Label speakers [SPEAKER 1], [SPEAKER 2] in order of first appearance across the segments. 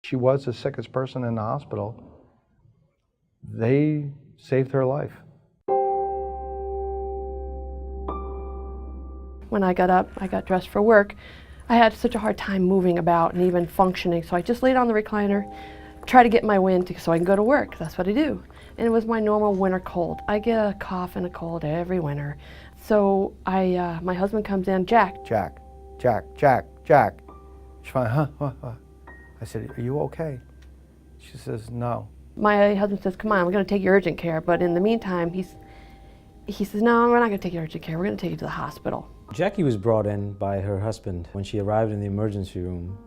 [SPEAKER 1] She was the sickest person in the hospital. They saved her life.
[SPEAKER 2] When I got up, I got dressed for work. I had such a hard time moving about and even functioning, so I just laid on the recliner, try to get my wind so I can go to work. That's what I do. And it was my normal winter cold. I get a cough and a cold every winter. So my husband comes in, Jack.
[SPEAKER 1] She's fine, huh? I said, are you okay? She says, no.
[SPEAKER 2] My husband says, come on, we're gonna take you urgent care. But in the meantime, he says, no, we're not gonna take you urgent care. We're gonna take you to the hospital.
[SPEAKER 3] Jackie was brought in by her husband. When she arrived in the emergency room,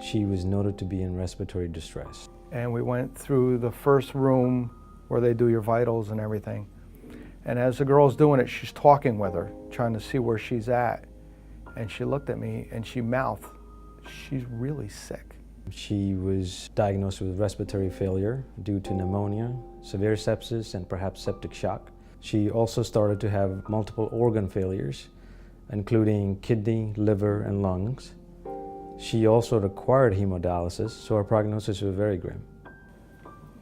[SPEAKER 3] she was noted to be in respiratory distress.
[SPEAKER 1] And we went through the first room where they do your vitals and everything. And as the girl's doing it, she's talking with her, trying to see where she's at. And she looked at me and she mouthed, she's really sick.
[SPEAKER 3] She was diagnosed with respiratory failure due to pneumonia, severe sepsis, and perhaps septic shock. She also started to have multiple organ failures, including kidney, liver, and lungs. She also required hemodialysis, so her prognosis was very grim.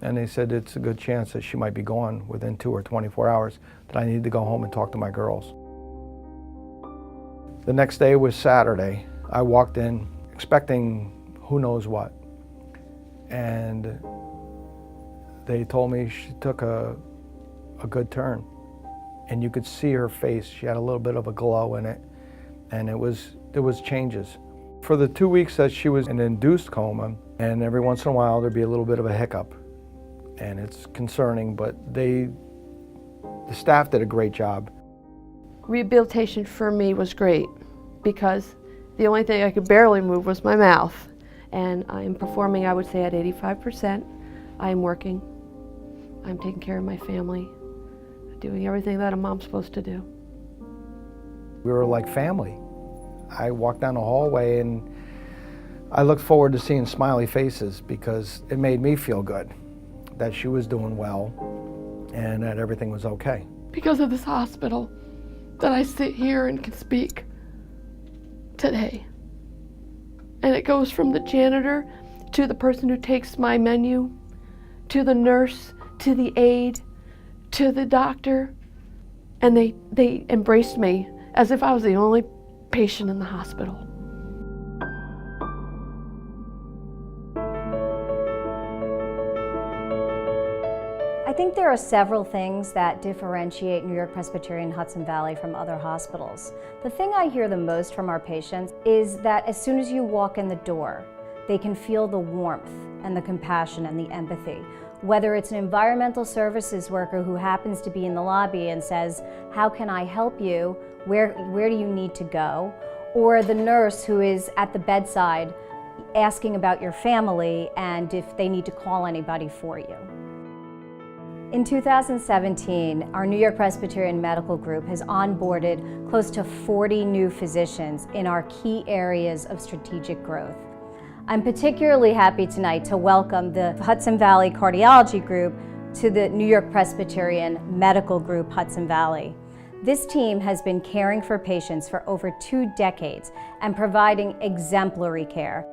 [SPEAKER 1] And they said it's a good chance that she might be gone within 2 or 24 hours, that I needed to go home and talk to my girls. The next day was Saturday. I walked in expecting who knows what. And they told me she took a good turn. And you could see her face. She had a little bit of a glow in it. And there was changes. For the 2 weeks that she was in an induced coma, and every once in a while there'd be a little bit of a hiccup. And it's concerning, but the staff did a great job.
[SPEAKER 2] Rehabilitation for me was great because the only thing I could barely move was my mouth. And I'm performing, I would say, at 85%. I'm working. I'm taking care of my family, doing everything that a mom's supposed to do.
[SPEAKER 1] We were like family. I walked down the hallway and I looked forward to seeing smiley faces because it made me feel good that she was doing well and that everything was okay.
[SPEAKER 2] Because of this hospital that I sit here and can speak today. And it goes from the janitor to the person who takes my menu, to the nurse, to the aide, to the doctor. And they embraced me as if I was the only patient in the hospital.
[SPEAKER 4] I think there are several things that differentiate New York Presbyterian Hudson Valley from other hospitals. The thing I hear the most from our patients is that as soon as you walk in the door, they can feel the warmth and the compassion and the empathy. Whether it's an environmental services worker who happens to be in the lobby and says, how can I help you? Where do you need to go? Or the nurse who is at the bedside asking about your family and if they need to call anybody for you. In 2017, our New York Presbyterian Medical Group has onboarded close to 40 new physicians in our key areas of strategic growth. I'm particularly happy tonight to welcome the Hudson Valley Cardiology Group to the New York Presbyterian Medical Group Hudson Valley. This team has been caring for patients for over 2 decades and providing exemplary care.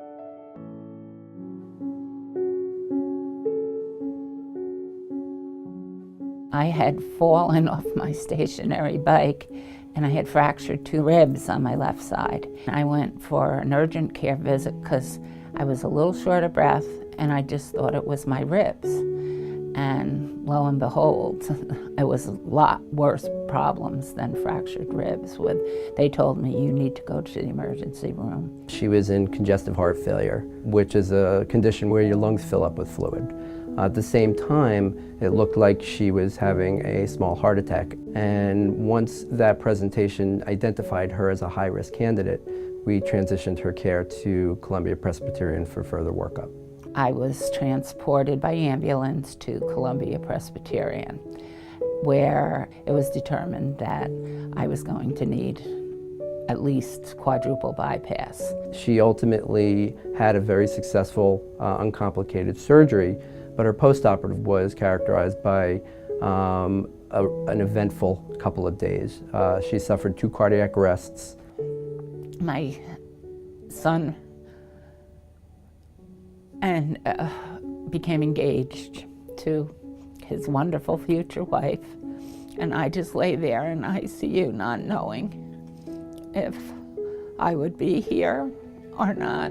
[SPEAKER 5] I had fallen off my stationary bike and I had fractured 2 ribs on my left side. I went for an urgent care visit because I was a little short of breath and I just thought it was my ribs. And lo and behold, it was a lot worse problems than fractured ribs. They told me, you need to go to the emergency room.
[SPEAKER 6] She was in congestive heart failure, which is a condition where your lungs fill up with fluid. At the same time, it looked like she was having a small heart attack. And once that presentation identified her as a high-risk candidate, we transitioned her care to Columbia Presbyterian for further workup.
[SPEAKER 5] I was transported by ambulance to Columbia Presbyterian, where it was determined that I was going to need at least quadruple bypass.
[SPEAKER 6] She ultimately had a very successful, uncomplicated surgery, but her postoperative was characterized by an eventful couple of days. She suffered 2 cardiac arrests.
[SPEAKER 5] My son and became engaged to his wonderful future wife. And I just lay there in ICU not knowing if I would be here or not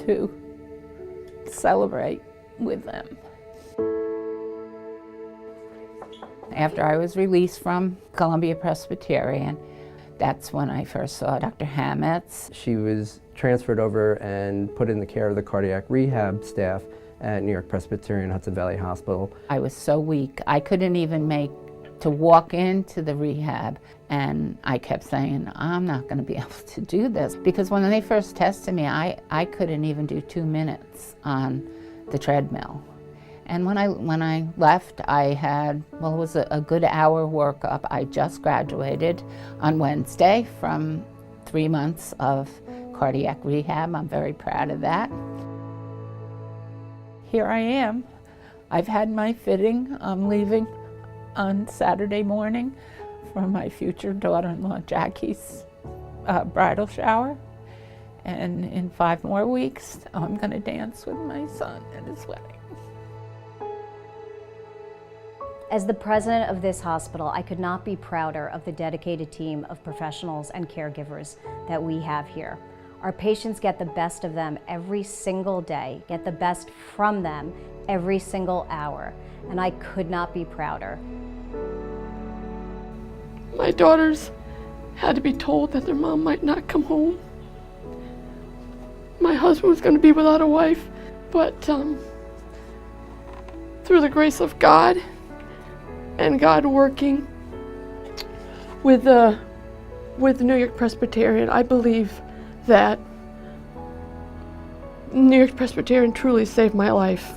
[SPEAKER 5] to celebrate with them. After I was released from Columbia Presbyterian, that's when I first saw Dr. Hametz.
[SPEAKER 6] She was transferred over and put in the care of the cardiac rehab staff at New York Presbyterian Hudson Valley Hospital.
[SPEAKER 5] I was so weak, I couldn't even make to walk into the rehab, and I kept saying, I'm not going to be able to do this, because when they first tested me, I couldn't even do 2 minutes on the treadmill. And when I left, I had, well, it was a good hour workup. I just graduated on Wednesday from 3 months of cardiac rehab. I'm very proud of that. Here I am. I've had my fitting. I'm leaving on Saturday morning for my future daughter-in-law Jackie's bridal shower. And in 5 more weeks, I'm going to dance with my son at his wedding.
[SPEAKER 4] As the president of this hospital, I could not be prouder of the dedicated team of professionals and caregivers that we have here. Our patients get the best of them every single day, get the best from them every single hour, and I could not be prouder.
[SPEAKER 2] My daughters had to be told that their mom might not come home. My husband was going to be without a wife, but through the grace of God, and God working with New York Presbyterian, I believe that New York Presbyterian truly saved my life.